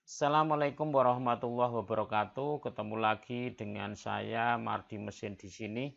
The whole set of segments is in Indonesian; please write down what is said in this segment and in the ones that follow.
Assalamualaikum warahmatullahi wabarakatuh. Ketemu lagi dengan saya Mardi Mesin di sini.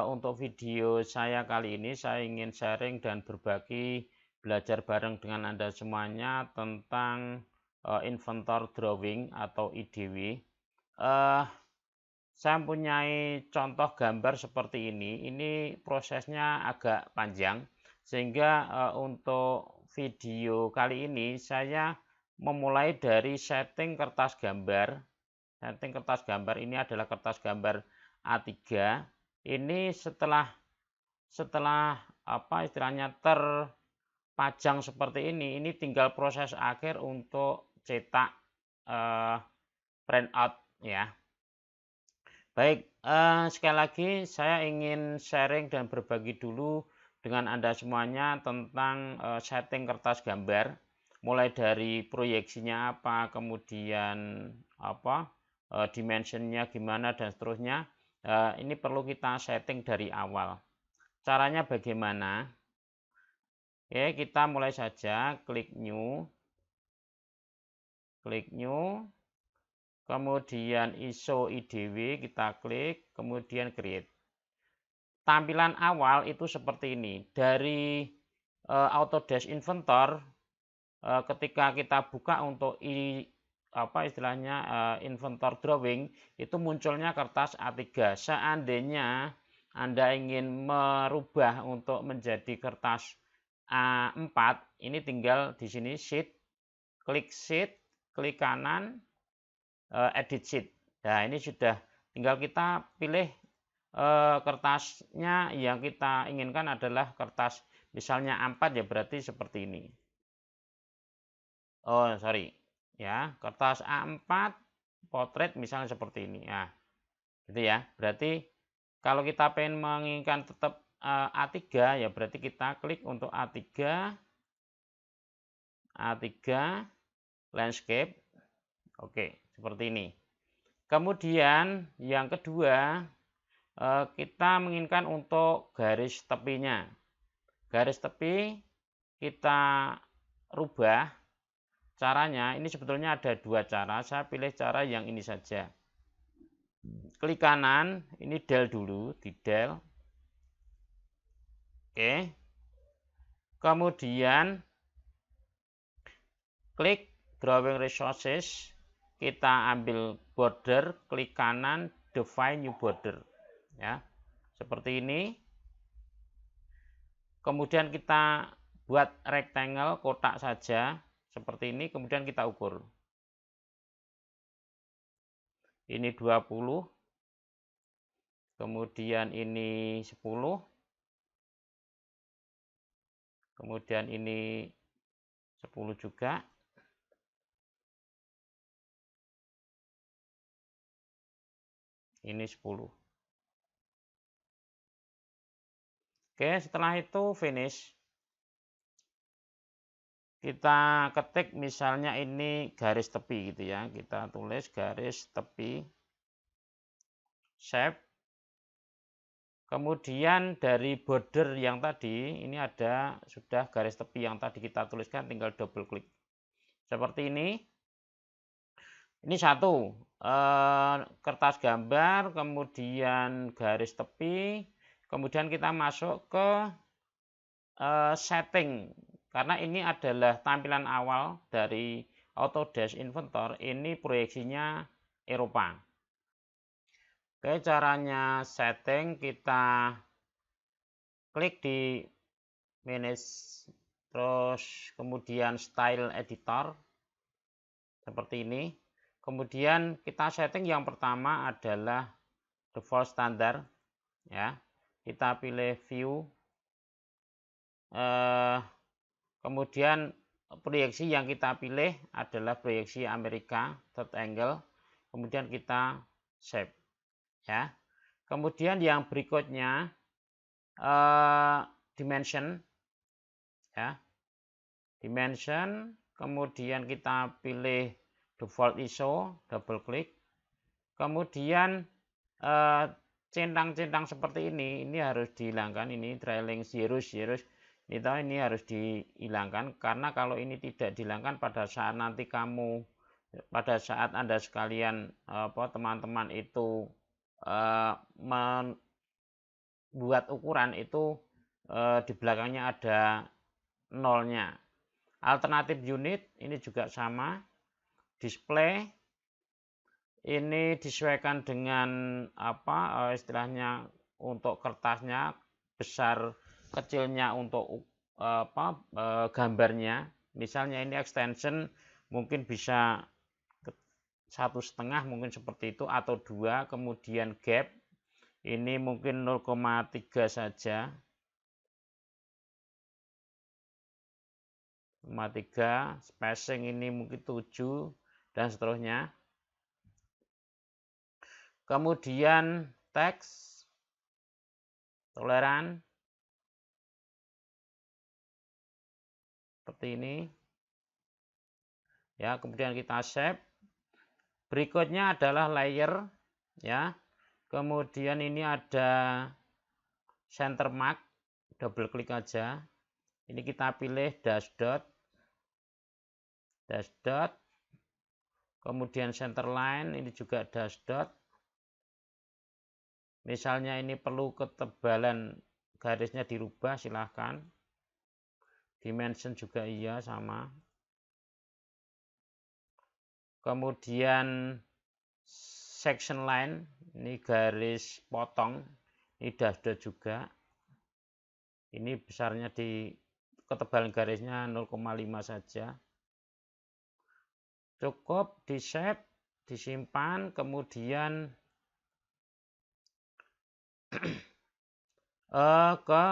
Untuk video saya kali ini saya ingin sharing dan berbagi belajar bareng dengan Anda semuanya tentang inventor drawing atau IDW. Saya mempunyai contoh gambar seperti ini. Ini prosesnya agak panjang sehingga untuk video kali ini saya memulai dari setting kertas gambar. Setting kertas gambar ini adalah kertas gambar A3. Ini setelah apa istilahnya terpajang seperti ini tinggal proses akhir untuk cetak print out ya. Baik, sekali lagi saya ingin sharing dan berbagi dulu dengan Anda semuanya tentang setting kertas gambar, mulai dari proyeksinya apa, kemudian apa, dimensionnya gimana dan seterusnya. Ini perlu kita setting dari awal. Caranya bagaimana? Oke, kita mulai saja, klik new, kemudian ISO IDW kita klik, kemudian create. Tampilan awal itu seperti ini. Dari Autodesk Inventor, ketika kita buka untuk Inventor Drawing, itu munculnya kertas A3. Seandainya Anda ingin merubah untuk menjadi kertas A4, ini tinggal di sini sheet, klik kanan, edit sheet. Nah, ini sudah tinggal kita pilih kertasnya yang kita inginkan adalah kertas misalnya A4 ya, berarti seperti ini. Oh, sorry. Ya, kertas A4 potret misalnya seperti ini. Ya. Gitu ya. Berarti kalau kita pengen menginginkan tetap A3 ya berarti kita klik untuk A3 landscape. Oke, seperti ini. Kemudian yang kedua, kita menginginkan untuk garis tepinya. Garis tepi kita rubah. Caranya ini sebetulnya ada dua cara. Saya pilih cara yang ini saja. Klik kanan, ini del dulu, di del. Oke. Kemudian klik drawing resources. Kita ambil border, klik kanan, define new border. Ya, seperti ini. Kemudian kita buat rectangle, kotak saja seperti ini, kemudian kita ukur. Ini 20, kemudian ini 10, kemudian ini 10 juga. Ini 10. Oke, setelah itu finish. Kita ketik misalnya ini garis tepi gitu ya. Kita tulis garis tepi. Save. Kemudian dari border yang tadi, ini ada sudah garis tepi yang tadi kita tuliskan, tinggal double klik. Seperti ini. Ini satu, kertas gambar, kemudian garis tepi, kemudian kita masuk ke setting. Karena ini adalah tampilan awal dari Autodesk Inventor, ini proyeksinya Eropa. Oke, caranya setting, kita klik di manage, terus kemudian style editor, seperti ini. Kemudian kita setting yang pertama adalah default standard, ya. Kita pilih view, kemudian proyeksi yang kita pilih adalah proyeksi Amerika third angle, kemudian kita save ya. Kemudian yang berikutnya dimension ya, dimension, kemudian kita pilih default ISO, double klik, kemudian centang-centang seperti ini harus dihilangkan, ini trailing zeros ini harus dihilangkan, karena kalau ini tidak dihilangkan pada saat nanti kamu pada saat Anda sekalian teman-teman itu membuat ukuran itu di belakangnya ada nolnya. Alternatif unit ini juga sama. Display ini disesuaikan dengan istilahnya untuk kertasnya, besar kecilnya untuk gambarnya. Misalnya ini extension mungkin bisa 1,5 mungkin seperti itu atau 2. Kemudian gap ini mungkin 0,3 saja, 0,3. Spacing ini mungkin 7 dan seterusnya. Kemudian teks toleran seperti ini ya. Kemudian kita save. Berikutnya adalah layer ya. Kemudian ini ada center mark, double klik aja. Ini kita pilih dash dot, kemudian center line ini juga dash dot. Misalnya ini perlu ketebalan garisnya dirubah, silahkan. Dimension juga iya sama. Kemudian section line ini garis potong, ini dash dot juga. Ini besarnya di ketebalan garisnya 0,5 saja. Cukup di save, disimpan, kemudian ke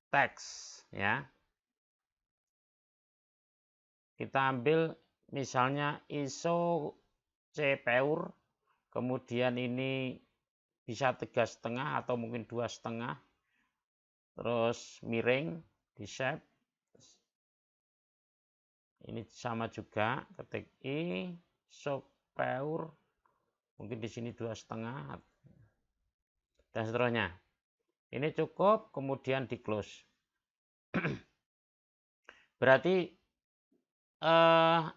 teks ya. Kita ambil misalnya ISO CPUR, kemudian ini bisa 3,5 atau mungkin 2,5, terus miring, di save. Ini sama juga, ketik ISO CPUR, mungkin di sini 2,5 dan seterusnya. Ini cukup, kemudian di close. Berarti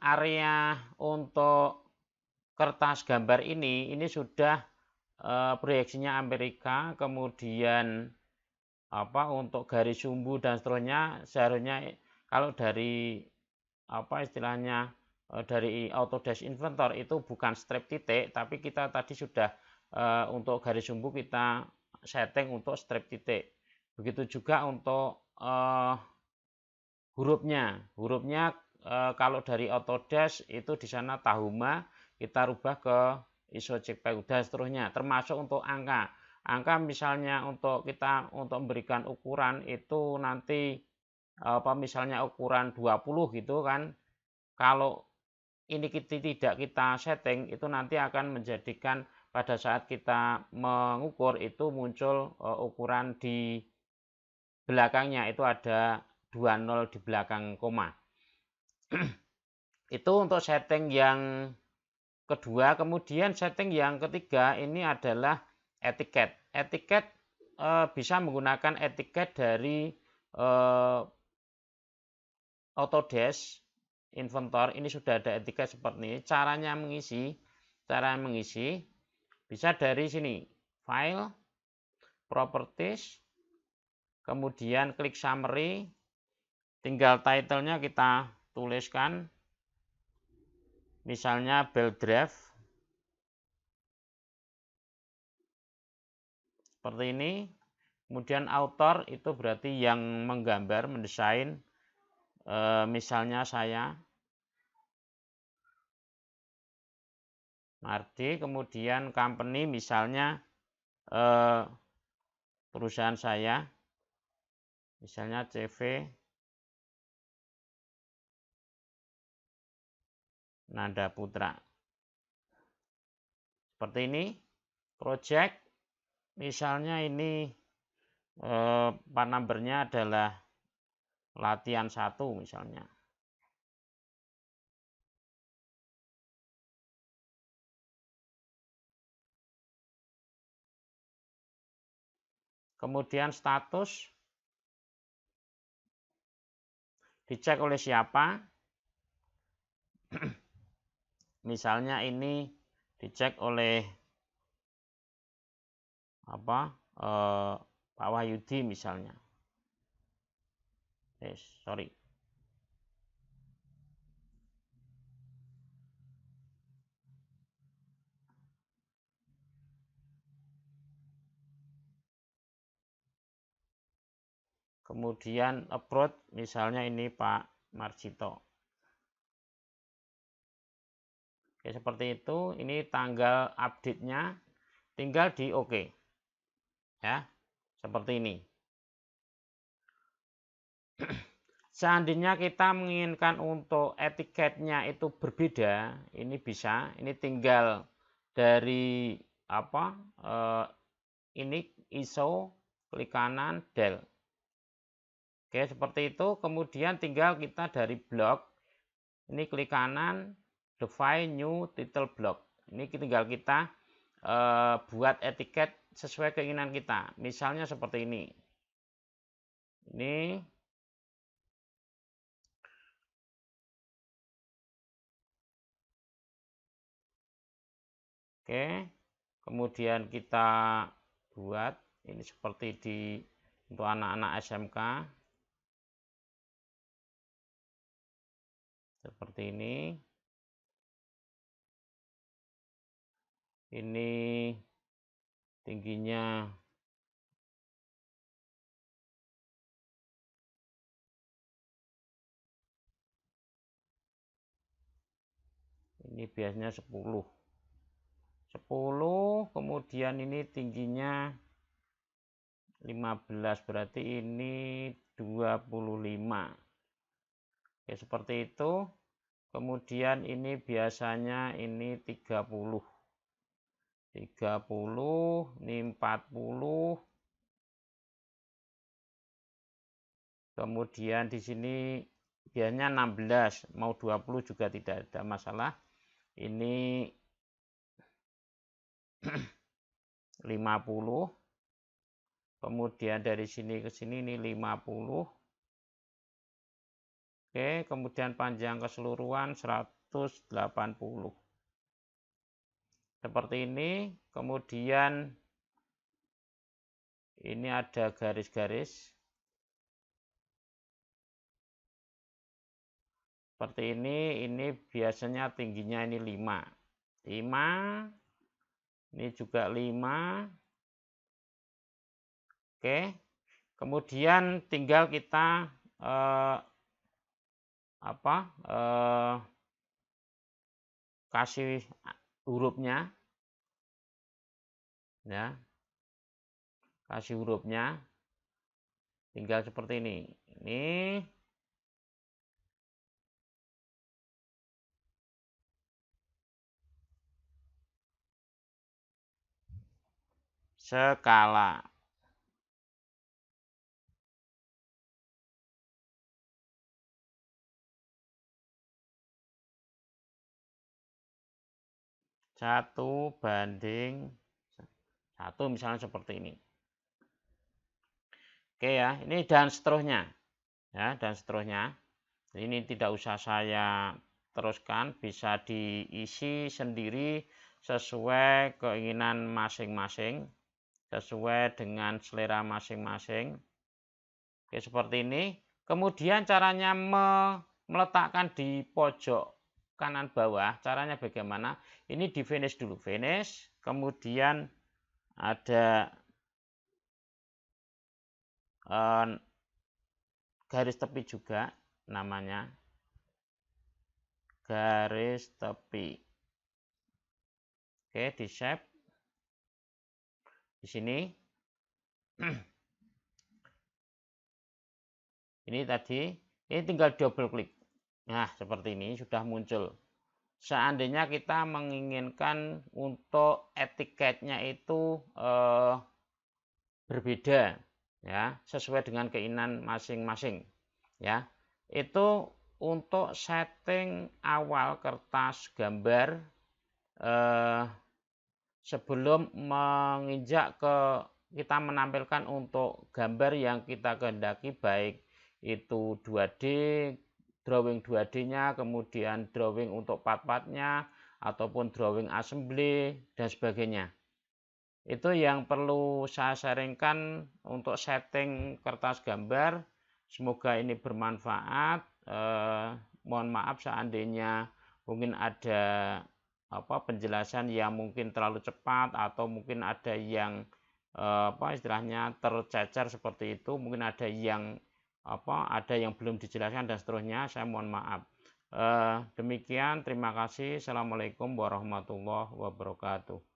area untuk kertas gambar ini sudah proyeksinya Amerika, kemudian untuk garis sumbu dan seterusnya. Seharusnya kalau dari istilahnya dari Autodesk Inventor itu bukan strip titik, tapi kita tadi sudah untuk garis sumbu kita setting untuk strip titik. Begitu juga untuk hurufnya kalau dari Autodesk itu di sana Tahuma, kita rubah ke ISO CPUR dan seterusnya. Termasuk untuk angka misalnya untuk kita memberikan ukuran itu nanti misalnya ukuran 20 gitu kan. Kalau ini tidak kita setting, itu nanti akan menjadikan pada saat kita mengukur itu muncul ukuran di belakangnya itu ada 20 di belakang koma. Itu untuk setting yang kedua. Kemudian setting yang ketiga ini adalah etiket. Etiket bisa menggunakan etiket dari Autodesk Inventor. Ini sudah ada etiket seperti ini. Cara mengisi bisa dari sini, file, properties, kemudian klik summary, tinggal title-nya kita tuliskan, misalnya build draft, seperti ini. Kemudian author itu berarti yang menggambar, mendesain, misalnya saya, Mardi. Kemudian company misalnya perusahaan saya, misalnya CV Nanda Putra. Seperti ini. Project misalnya ini part numbernya adalah latihan 1 misalnya. Kemudian status dicek oleh siapa. misalnya ini dicek oleh Pak Wahyudi misalnya. Sorry. Kemudian upload misalnya ini Pak Marjito. Oke, seperti itu. Ini tanggal update-nya, tinggal di OK. Ya, seperti ini. Seandainya kita menginginkan untuk etiketnya itu berbeda, ini bisa. Ini tinggal dari ini ISO, klik kanan, del. Oke, seperti itu. Kemudian tinggal kita dari blok, ini klik kanan, define new title block. Ini tinggal kita buat etiket sesuai keinginan kita. Misalnya seperti ini. Ini oke. Kemudian kita buat ini seperti untuk anak-anak SMK. Seperti ini. Ini tingginya ini biasanya 10, kemudian ini tingginya 15, berarti ini 25. Oke, seperti itu. Kemudian ini biasanya ini 30, ini 40. Kemudian di sini biasanya 16, mau 20 juga tidak ada masalah. Ini 50. Kemudian dari sini ke sini ini 50. Oke, kemudian panjang keseluruhan 180. Seperti ini. Kemudian ini ada garis-garis. Seperti ini biasanya tingginya ini 5. Ini juga 5. Oke. Kemudian tinggal kita kasih hurufnya. Ya. Kasih hurufnya. Tinggal seperti ini. Ini skala. Satu banding 1 misalnya seperti ini. Oke ya, ini dan seterusnya. Ya, dan seterusnya. Ini tidak usah saya teruskan, bisa diisi sendiri sesuai keinginan masing-masing, sesuai dengan selera masing-masing. Oke, seperti ini. Kemudian caranya meletakkan di pojok kanan bawah, caranya bagaimana? Ini di finish dulu, finish. Kemudian ada garis tepi juga namanya, garis tepi. Oke, di shape di sini. Ini tadi, ini tinggal double klik. Nah, seperti ini sudah muncul. Seandainya kita menginginkan untuk etiketnya itu berbeda, ya, sesuai dengan keinginan masing-masing, ya. Itu untuk setting awal kertas gambar sebelum menginjak ke kita menampilkan untuk gambar yang kita kehendaki, baik itu 2D, drawing 2D-nya, kemudian drawing untuk part-partnya, ataupun drawing assembly dan sebagainya. Itu yang perlu saya sharingkan untuk setting kertas gambar. Semoga ini bermanfaat. Mohon maaf seandainya mungkin ada penjelasan yang mungkin terlalu cepat atau mungkin ada yang istilahnya tercecer seperti itu, mungkin ada yang belum dijelaskan dan seterusnya. Saya mohon maaf. Demikian, terima kasih. Assalamualaikum warahmatullahi wabarakatuh.